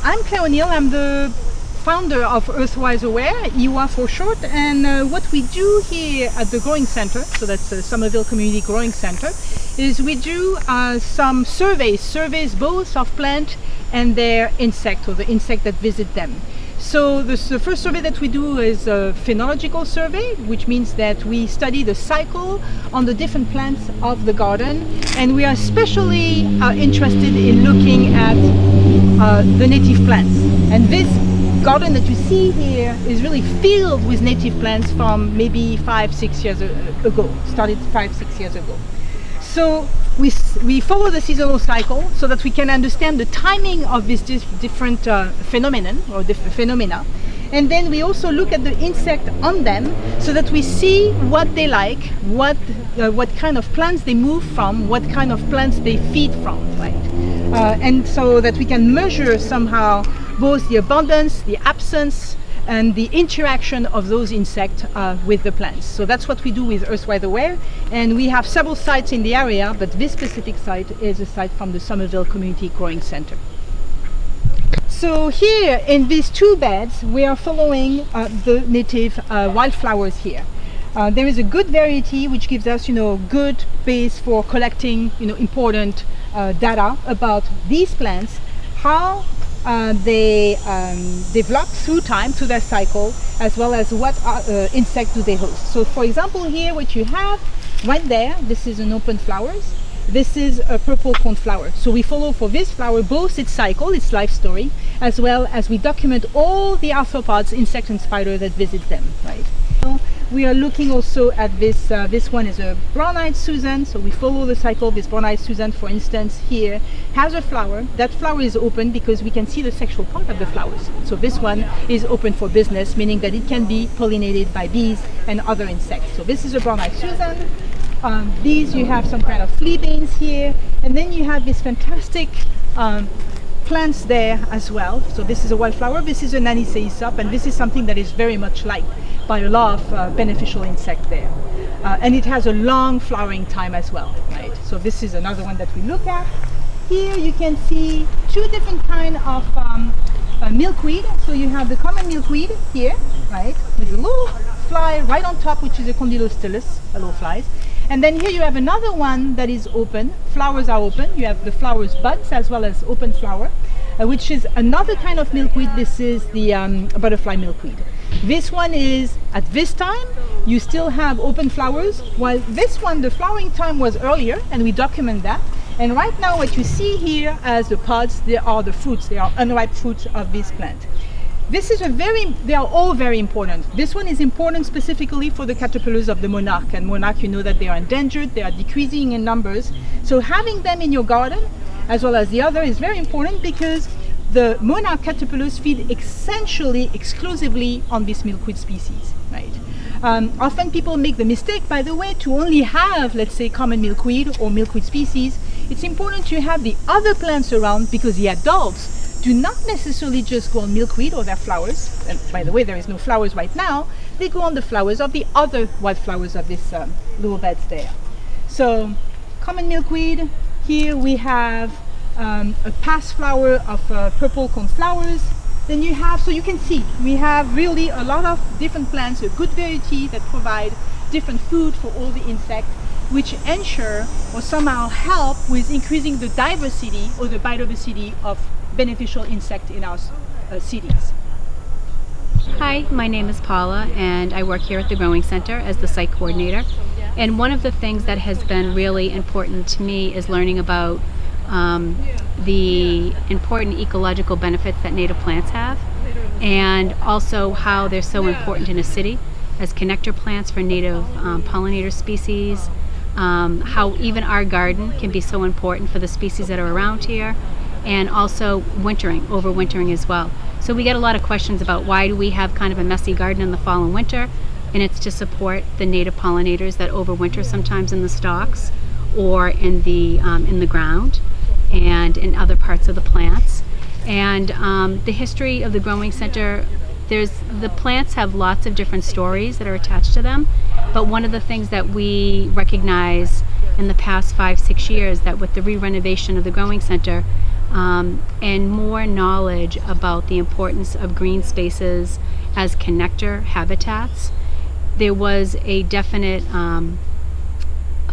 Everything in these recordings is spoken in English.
I'm Claire O'Neill. I'm the founder of Earthwise Aware, EWA for short, and what we do here at the Growing Center, so that's the Somerville Community Growing Center, is we do some surveys both of plant and their insect, or the insect that visit them. So the first survey that we do is a phenological survey, which means that we study the cycle on the different plants of the garden, and we are especially interested in looking at the native plants. And this garden that you see here is really filled with native plants from maybe 5-6 years ago, started 5-6 years ago. So we follow the seasonal cycle so that we can understand the timing of these different phenomena, and then we also look at the insect on them so that we see what they like, what kind of plants they move from, what kind of plants they feed from, right? And so that we can measure somehow both the abundance, the absence, and the interaction of those insects with the plants. So that's what we do with Earthwise Aware, and we have several sites in the area, but this specific site is a site from the Somerville Community Growing Center. So here in these two beds we are following the native wildflowers here. There is a good variety which gives us, good base for collecting, important data about these plants, how they develop through time, through their cycle, as well as what insect do they host. So for example, here what you have right there, this is an open flowers. This is a purple cornflower. So we follow for this flower both its cycle, its life story, as well as we document all the arthropods, insects and spiders that visit them, right? We are looking also at this, this one is a brown-eyed Susan, so we follow the cycle. This brown-eyed Susan, for instance, here has a flower. That flower is open because we can see the sexual part of the flowers. So this one is open for business, meaning that it can be pollinated by bees and other insects. So this is a brown-eyed Susan. These you have some kind of flea beans here, and then you have this fantastic plants there as well. So this is a wildflower, this is an Anisaeisop, and this is something that is very much liked by a lot of beneficial insects there. And it has a long flowering time as well, right? So this is another one that we look at. Here you can see two different kinds of milkweed. So you have the common milkweed here, right, with a little fly right on top, which is a Condylostylus, little flies. And then here you have another one that is open. Flowers are open. You have the flowers buds as well as open flower, which is another kind of milkweed. This is the butterfly milkweed. This one is at this time you still have open flowers, while this one the flowering time was earlier, and we document that. And right now what you see here as the pods, they are the fruits. They are unripe fruits of this plant. This is they are all very important. This one is important specifically for the caterpillars of the monarch, and monarch, you know that they are endangered, they are decreasing in numbers. So having them in your garden, as well as the other, is very important because the monarch caterpillars feed essentially exclusively on this milkweed species, right? Often people make the mistake, by the way, to only have, let's say, common milkweed or milkweed species. It's important to have the other plants around because the adults do not necessarily just go on milkweed or their flowers, and by the way there is no flowers right now, they go on the flowers of the other wildflowers of this little beds there. So common milkweed, here we have a pass flower of purple cornflowers. Then you have, so you can see, we have really a lot of different plants, a good variety that provide different food for all the insects, which ensure or somehow help with increasing the diversity or the biodiversity of beneficial insect in our cities. Hi, my name is Paula and I work here at the Growing Center as the site coordinator. And one of the things that has been really important to me is learning about the important ecological benefits that native plants have, and also how they're so important in a city as connector plants for native pollinator species, how even our garden can be so important for the species that are around here, and also overwintering as well. So we get a lot of questions about why do we have kind of a messy garden in the fall and winter, and it's to support the native pollinators that overwinter sometimes in the stalks or in the ground and in other parts of the plants. And the history of the Growing Center, the plants have lots of different stories that are attached to them, but one of the things that we recognize in the past 5-6 years that with the re-renovation of the Growing Center, and more knowledge about the importance of green spaces as connector habitats. There was a definite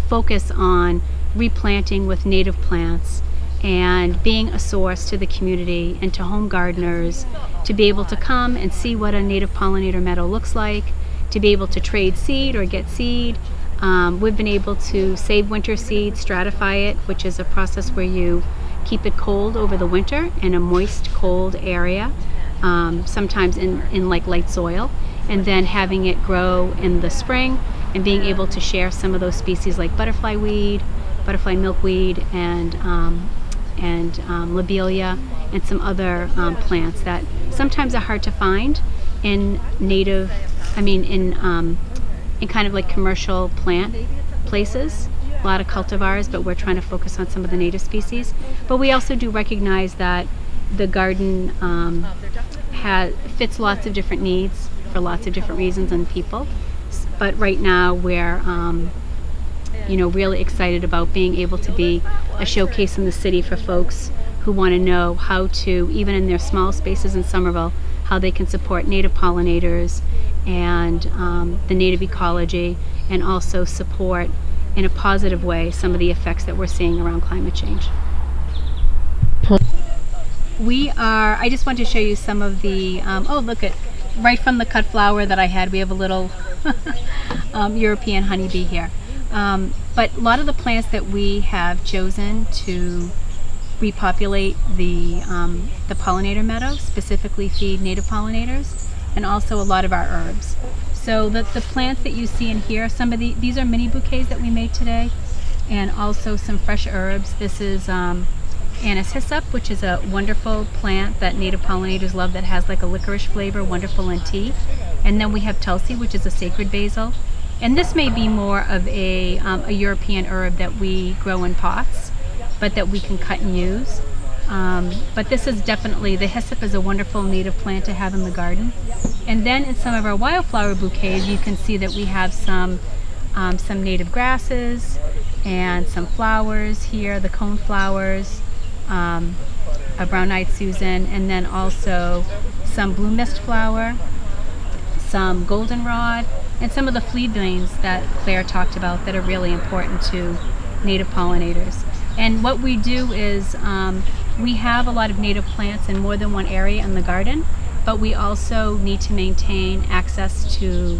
focus on replanting with native plants and being a source to the community and to home gardeners to be able to come and see what a native pollinator meadow looks like, to be able to trade seed or get seed. We've been able to save winter seed, stratify it, which is a process where you keep it cold over the winter in a moist, cold area, sometimes in like light soil, and then having it grow in the spring and being able to share some of those species like butterfly weed, butterfly milkweed, and lobelia, and some other plants that sometimes are hard to find in native, in kind of like commercial plant places. A lot of cultivars, but we're trying to focus on some of the native species. But we also do recognize that the garden fits lots of different needs for lots of different reasons and people. But right now we're really excited about being able to be a showcase in the city for folks who want to know how to, even in their small spaces in Somerville, how they can support native pollinators and the native ecology, and also support in a positive way some of the effects that we're seeing around climate change. I just want to show you some of the, right from the cut flower that I had, we have a little European honeybee here. But a lot of the plants that we have chosen to repopulate the pollinator meadows, specifically feed native pollinators, and also a lot of our herbs. So the plants that you see in here, some of these are mini bouquets that we made today, and also some fresh herbs. This is anise hyssop, which is a wonderful plant that native pollinators love, that has like a licorice flavor, wonderful in tea. And then we have tulsi, which is a sacred basil. And this may be more of a European herb that we grow in pots, but that we can cut and use. But this is definitely, the hyssop is a wonderful native plant to have in the garden. And then in some of our wildflower bouquets, you can see that we have some native grasses and some flowers here, the cone flowers, a brown-eyed Susan, and then also some blue mist flower, some goldenrod, and some of the fleabane that Claire talked about that are really important to native pollinators. And what we do is we have a lot of native plants in more than one area in the garden, but we also need to maintain access to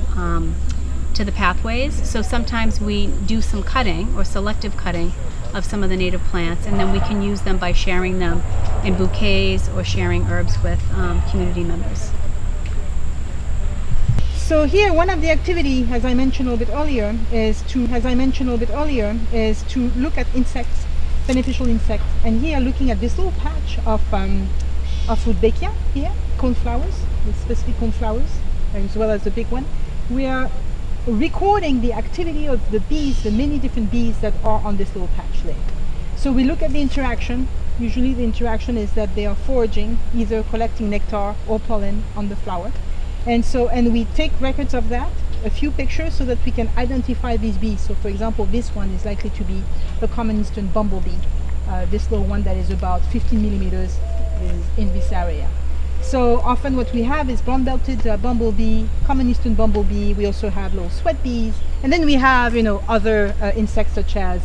the pathways. So sometimes we do some cutting or selective cutting of some of the native plants, and then we can use them by sharing them in bouquets or sharing herbs with community members. So here, one of the activity, as I mentioned a little bit earlier, is to look at insects, beneficial insects. And here, looking at this little patch of rudbeckia here, coneflowers, the specific coneflowers, as well as the big one. We are recording the activity of the bees, the many different bees that are on this little patch there. So we look at the interaction. Usually the interaction is that they are foraging, either collecting nectar or pollen on the flower. And we take records of that, a few pictures, so that we can identify these bees. So for example, this one is likely to be a common eastern bumblebee. This little one that is about 15 millimeters is in this area. So often what we have is brown-belted bumblebee, common eastern bumblebee. We also have little sweat bees. And then we have, other insects such as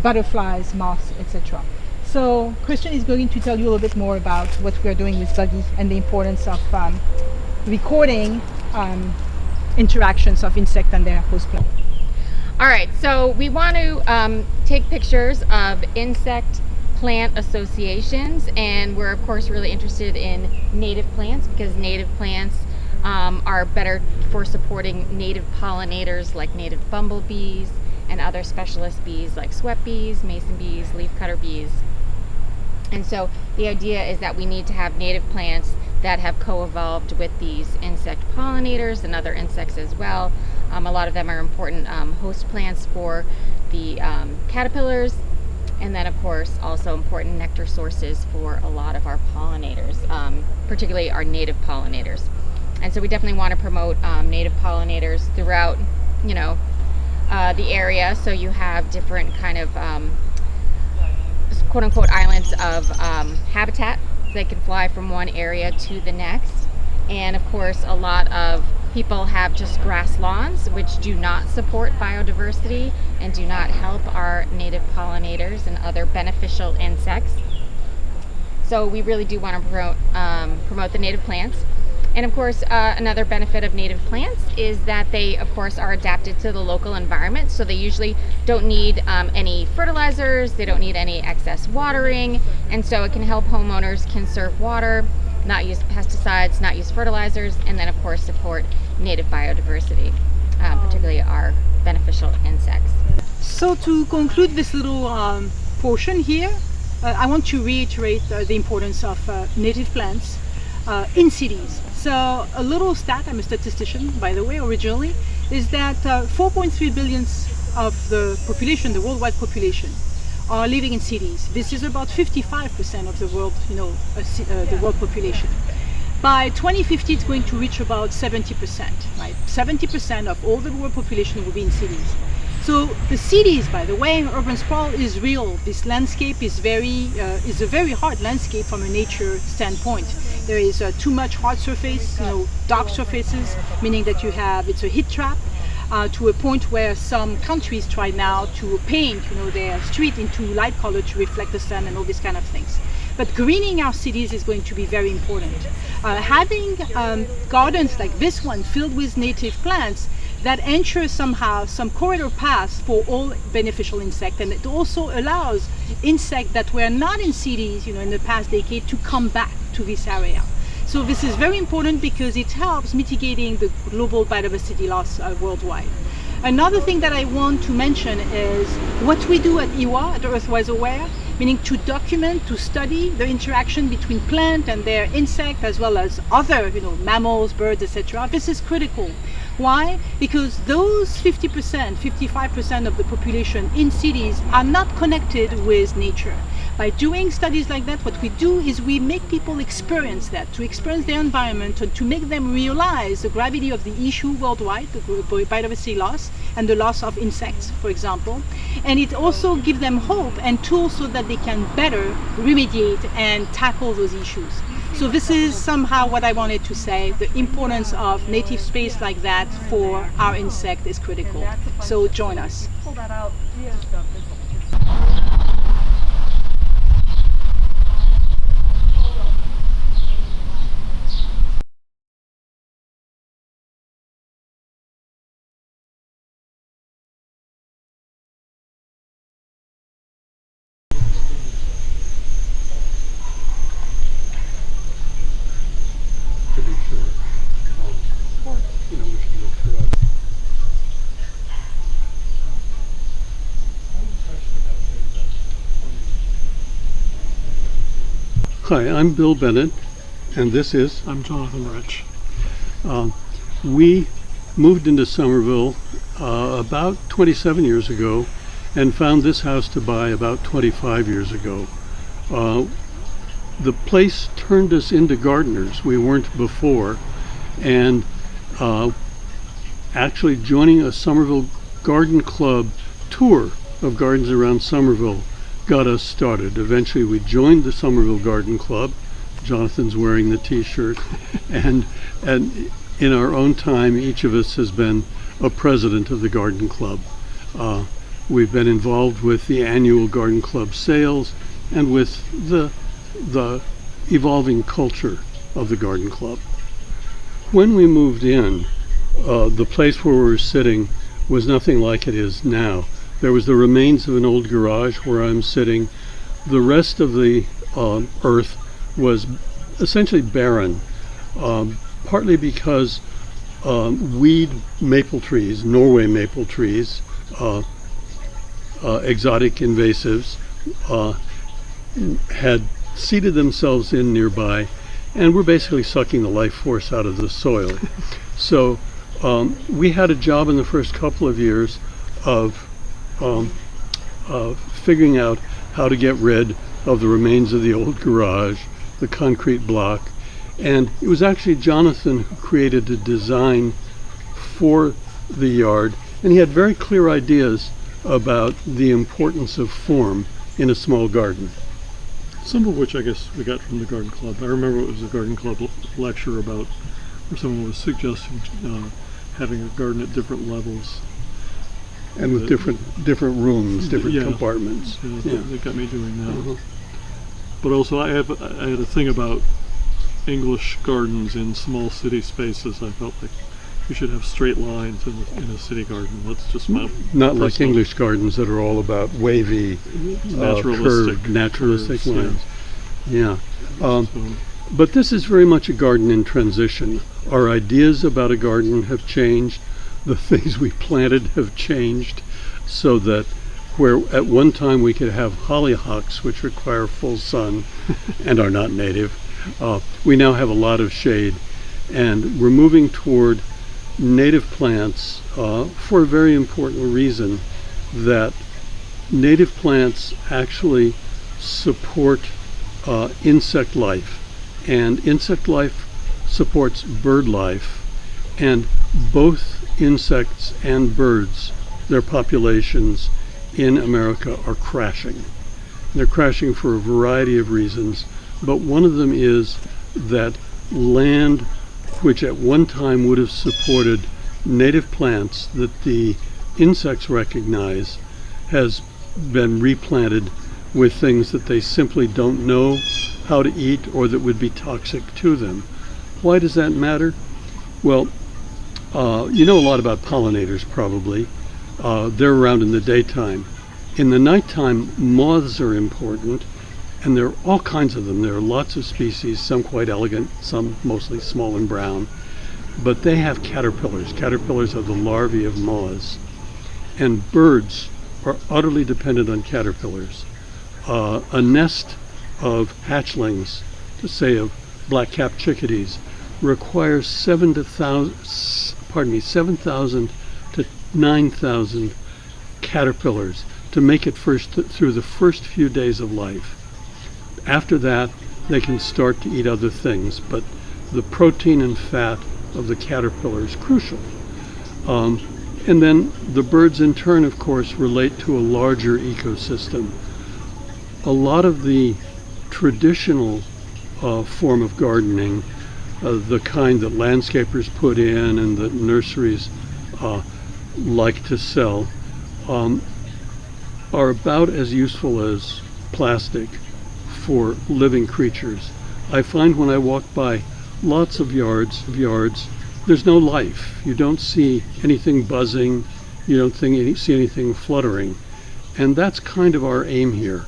butterflies, moths, etc. So Christian is going to tell you a little bit more about what we're doing with Buggy and the importance of recording interactions of insect and their host plant. All right, so we want to take pictures of insect plant associations, and we're of course really interested in native plants because native plants are better for supporting native pollinators like native bumblebees and other specialist bees like sweat bees, mason bees, leafcutter bees. And so the idea is that we need to have native plants that have co-evolved with these insect pollinators and other insects as well. A lot of them are important host plants for the caterpillars, and then of course also important nectar sources for a lot of our pollinators, particularly our native pollinators. And so we definitely want to promote native pollinators throughout, the area. So you have different kind of quote-unquote islands of habitat. They can fly from one area to the next. And of course, a lot of people have just grass lawns, which do not support biodiversity and do not help our native pollinators and other beneficial insects. So we really do want to promote the native plants. And of course, another benefit of native plants is that they, of course, are adapted to the local environment. So they usually don't need any fertilizers, they don't need any excess watering, and so it can help homeowners conserve water, not use pesticides, not use fertilizers, and then of course support native biodiversity, particularly our beneficial insects. So to conclude this little portion here, I want to reiterate the importance of native plants in cities. So a little stat, I'm a statistician by the way originally, is that 4.3 billion of the population, the worldwide population, are living in cities. This is about 55% of the world, the world population. By 2050, it's going to reach about 70%, right? 70% of all the world population will be in cities. So the cities, by the way, urban sprawl is real. This landscape is a very hard landscape from a nature standpoint. There is too much hard surface, dark surfaces, meaning that it's a heat trap. To a point where some countries try now to paint their street into light color to reflect the sun and all these kind of things. But greening our cities is going to be very important. Having gardens like this one filled with native plants that ensures somehow some corridor paths for all beneficial insects, and it also allows insects that were not in cities in the past decade to come back to this area. So this is very important because it helps mitigating the global biodiversity loss worldwide. Another thing that I want to mention is what we do at EWA, at Earthwise Aware, meaning to document, to study the interaction between plant and their insect, as well as other mammals, birds, etc. This is critical. Why? Because those 50%, 55% of the population in cities are not connected with nature. By doing studies like that, what we do is we make people experience that, to experience their environment and to make them realize the gravity of the issue worldwide, the biodiversity loss and the loss of insects, for example. And it also gives them hope and tools so that they can better remediate and tackle those issues. So this is somehow what I wanted to say. The importance of native space like that for our insect is critical. So join us. Pull that out. Hi, I'm Bill Bennett, and this is... I'm Jonathan Rich. We moved into Somerville about 27 years ago and found this house to buy about 25 years ago. The place turned us into gardeners. We weren't before, and actually joining a Somerville Garden Club tour of gardens around Somerville got us started. Eventually we joined the Somerville Garden Club. Jonathan's wearing the t-shirt, and in our own time each of us has been a president of the garden club. We've been involved with the annual garden club sales and with the evolving culture of the garden club. When we moved in, the place where we were sitting was nothing like it is now. There was the remains of an old garage where I'm sitting. The rest of the earth was essentially barren, partly because weed maple trees, Norway maple trees, exotic invasives, had seeded themselves in nearby and were basically sucking the life force out of the soil. So we had a job in the first couple of years of figuring out how to get rid of the remains of the old garage, the concrete block, and it was actually Jonathan who created a design for the yard, and he had very clear ideas about the importance of form in a small garden. Some of which I guess we got from the Garden Club. I remember it was a Garden Club lecture about where someone was suggesting having a garden at different levels. And with different rooms, different compartments. Yeah, that got me doing that. But also I had a thing about English gardens in small city spaces. I felt like we should have straight lines in a city garden. That's just my not like English gardens that are all about wavy, naturalistic lines. Yeah. But this is very much a garden in transition. Our ideas about a garden have changed. The things we planted have changed, so that where at one time we could have hollyhocks, which require full sun and are not native, we now have a lot of shade, and we're moving toward native plants for a very important reason, that native plants actually support insect life, and insect life supports bird life, and both insects and birds, their populations in America are crashing. They're crashing for a variety of reasons, but one of them is that land which at one time would have supported native plants that the insects recognize has been replanted with things that they simply don't know how to eat or that would be toxic to them. Why does that matter? Well, you know a lot about pollinators probably. They're around in the daytime. In the nighttime, moths are important, and there are all kinds of them. There are lots of species, some quite elegant, some mostly small and brown, but they have caterpillars. Caterpillars are the larvae of moths, and birds are utterly dependent on caterpillars. A nest of hatchlings, to say of black-capped chickadees, requires 7,000 to 9,000 caterpillars to make it through the first few days of life. After that, they can start to eat other things, but the protein and fat of the caterpillar is crucial. And then the birds in turn, of course, relate to a larger ecosystem. A lot of the traditional form of gardening, the kind that landscapers put in and that nurseries like to sell, are about as useful as plastic for living creatures. I find when I walk by lots of yards, there's no life. You don't see anything buzzing, you don't see anything fluttering. And that's kind of our aim here.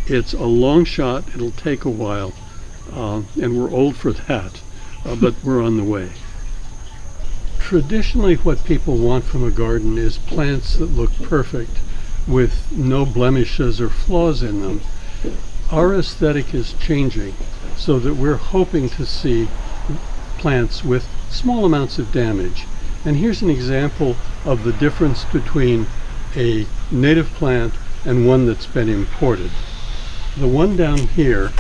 It's a long shot, it'll take a while, and we're old for that, but we're on the way. Traditionally, what people want from a garden is plants that look perfect with no blemishes or flaws in them. Our aesthetic is changing so that we're hoping to see plants with small amounts of damage. And here's an example of the difference between a native plant and one that's been imported. The one down here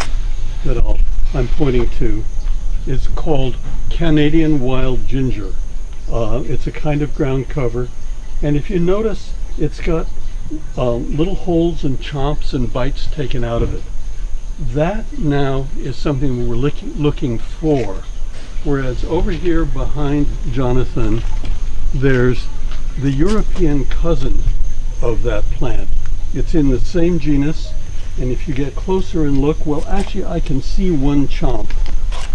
that I'm pointing to is called Canadian wild ginger. It's a kind of ground cover, and if you notice, it's got little holes and chomps and bites taken out of it. That now is something we're looking for. Whereas over here behind Jonathan, there's the European cousin of that plant. It's in the same genus, and if you get closer and look, well, actually I can see one chomp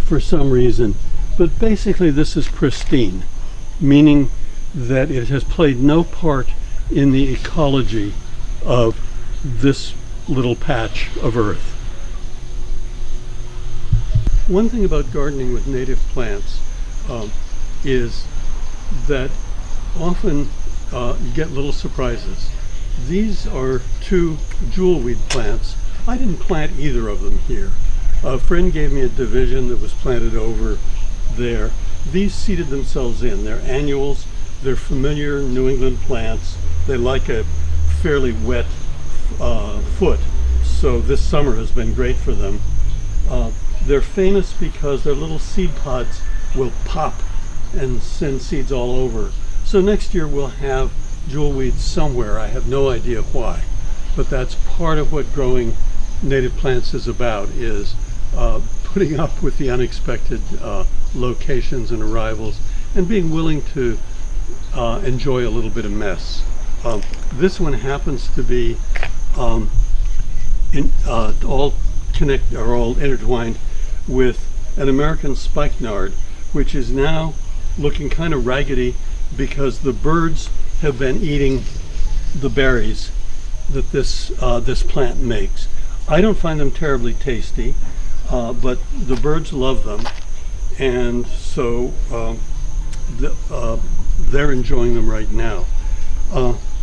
for some reason, but basically this is pristine, meaning that it has played no part in the ecology of this little patch of earth. One thing about gardening with native plants is that often you get little surprises. These are two jewelweed plants. I didn't plant either of them here. A friend gave me a division that was planted over there. These seeded themselves in. They're annuals. They're familiar New England plants. They like a fairly wet foot, so this summer has been great for them. They're famous because their little seed pods will pop and send seeds all over. So next year we'll have jewelweed somewhere. I have no idea why. but that's part of what growing native plants is about, is putting up with the unexpected locations and arrivals and being willing to enjoy a little bit of mess. This one happens to be all intertwined with an American spikenard, which is now looking kind of raggedy because the birds have been eating the berries that this plant makes. I don't find them terribly tasty, but the birds love them, and so they're enjoying them right now.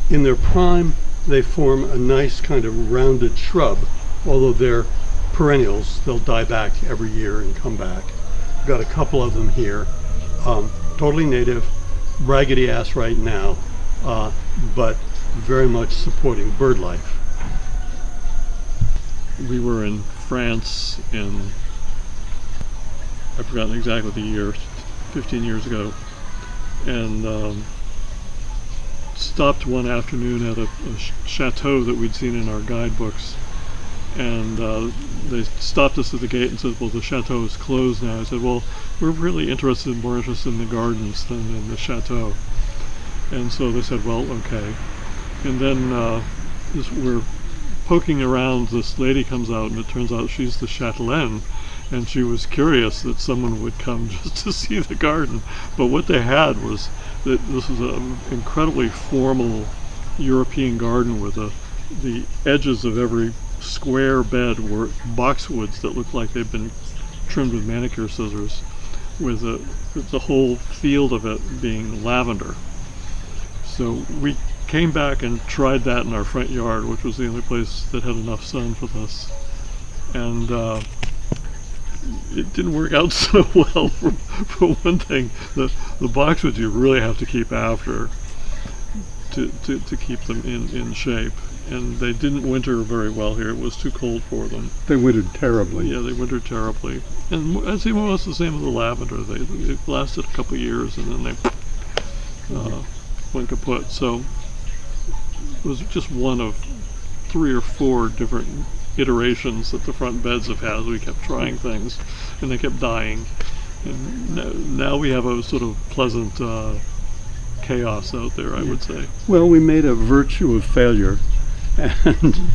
In their prime, they form a nice kind of rounded shrub, although they're perennials. They'll die back every year and come back. Got a couple of them here. Totally native, raggedy ass right now, but very much supporting bird life. We were in France in, I've forgotten exactly the year, 15 years ago, and stopped one afternoon at a chateau that we'd seen in our guidebooks, and they stopped us at the gate and said, well, the chateau is closed now. I said, well, we're really more interested in the gardens than in the chateau. And so they said, well, okay. And then we're poking around, this lady comes out, and it turns out she's the chatelaine, and she was curious that someone would come just to see the garden. But what they had was that this was an incredibly formal European garden with the edges of every square bed were boxwoods that looked like they'd been trimmed with manicure scissors, with the whole field of it being lavender. So we came back and tried that in our front yard, which was the only place that had enough sun for this, and it didn't work out so well. For one thing, the boxwoods you really have to keep after to keep them in shape, and they didn't winter very well here. It was too cold for them. They wintered terribly. Yeah, they wintered terribly, and I'd say almost the same as the lavender. They lasted a couple of years and then they went kaput. So it was just one of 3 or 4 different iterations that the front beds have had. We kept trying things and they kept dying, and now we have a sort of pleasant chaos out there, I would say. Well, we made a virtue of failure and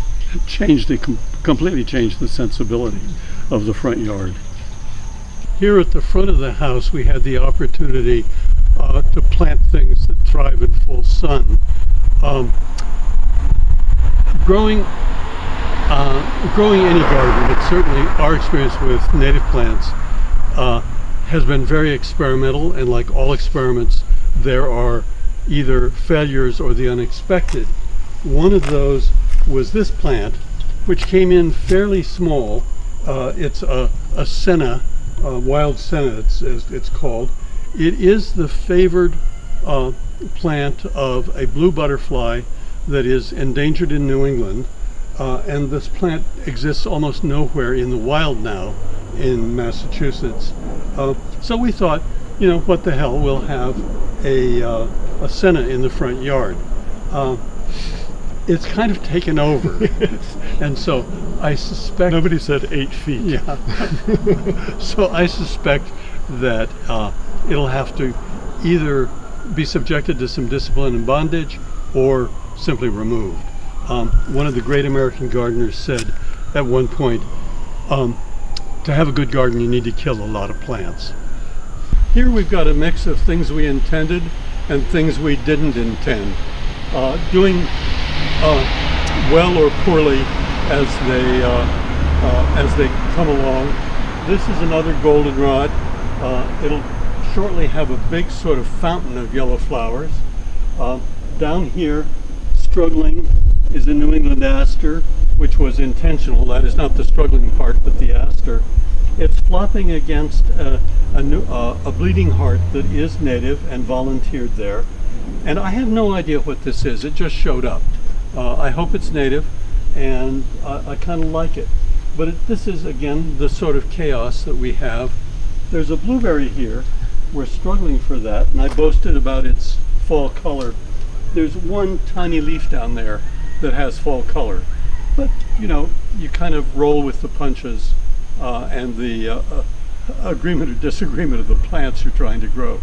completely changed the sensibility of the front yard. Here at the front of the house, we had the opportunity to plant things that thrive in full sun. Growing any garden, but certainly our experience with native plants has been very experimental, and like all experiments, there are either failures or the unexpected. One of those was this plant, which came in fairly small. It's a senna, wild senna it's called. It is the favored plant of a blue butterfly that is endangered in New England, and this plant exists almost nowhere in the wild now in Massachusetts. So we thought, you know, what the hell, we'll have a senna in the front yard. It's kind of taken over, and so I suspect... Nobody said 8 feet. Yeah. So I suspect that it'll have to either be subjected to some discipline and bondage or simply removed. One of the great American gardeners said at one point, to have a good garden you need to kill a lot of plants. Here we've got a mix of things we intended and things we didn't intend. Doing well or poorly as they come along. This is another goldenrod. It'll shortly have a big sort of fountain of yellow flowers. Down here, struggling, is a New England aster, which was intentional. That is not the struggling part, but the aster. It's flopping against a bleeding heart that is native and volunteered there. And I have no idea what this is. It just showed up. I hope it's native, and I kind of like it. But this is, again, the sort of chaos that we have. There's a blueberry here. We're struggling for that, and I boasted about its fall color. There's one tiny leaf down there that has fall color. But, you know, you kind of roll with the punches and the agreement or disagreement of the plants you're trying to grow.